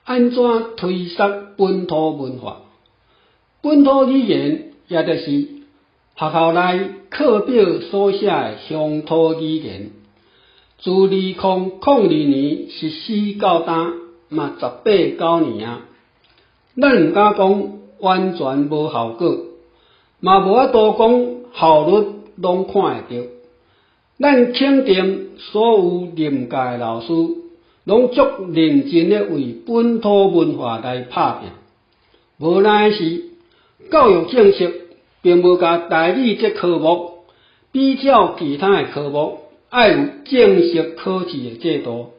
安怎推崇本土文化？本土语言也就是学校内课表所写的乡土语言。自2002年实施到今，嘛18-19年啊。咱毋敢讲完全无效果，嘛无法度讲效率拢看会到。咱肯定所有任教的老师，拢足认真咧为本土文化来拍拼。无奈是，教育政策并无甲台语这科目比照其他的科目，爱有正式考试的制度，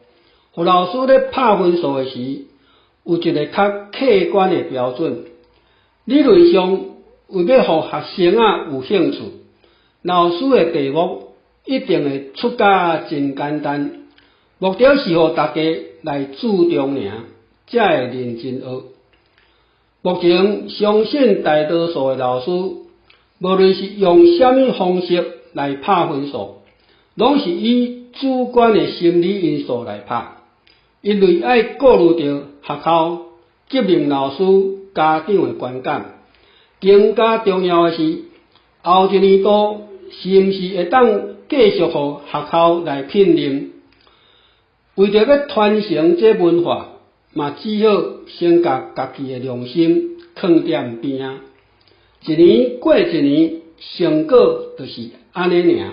互老师咧拍分数的时，有一个较客观的标准。理论上，为要互学生有兴趣，老师的题目一定会出甲真简单，目标是互大家来注重尔，才会认真学。目前，相信大多数的老师，无论是用什么方式来拍分数，拢是以主观的心理因素来拍，因为要顾虑到学校、级名老师、家长的观感。更加重要的是，后一年度是毋是会当继续互学校来聘任？为着要传承这文化，嘛只好先甲家己的良心放在边仔。一年过一年，成果就是安尼尔。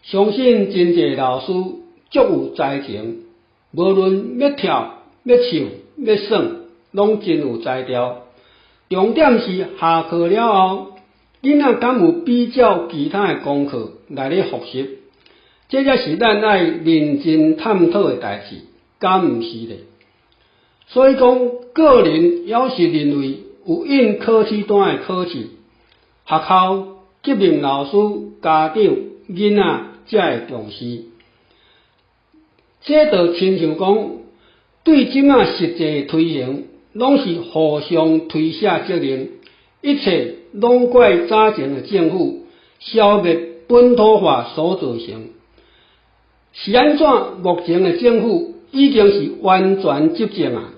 相信真侪老师足有才情，无论要跳、要唱、要耍，拢真有才调。重点是下课了后，囡仔敢有比较其他的功课来咧复习，这才是咱爱认真探讨的代志，敢毋是咧？所以讲，个人要是认为有应考试单的考试，学校、级名老师、家长、囡仔才会重视。这就亲像讲，对即仔实际推行，拢是互相推卸责任，一切拢怪早前的政府消灭本土化所造成。是安怎？目前的政府已经是完全执政啊！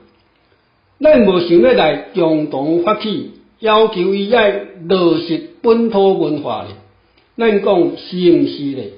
咱无想要来共同发起，要求伊要落实本土文化咧。咱讲是毋是咧？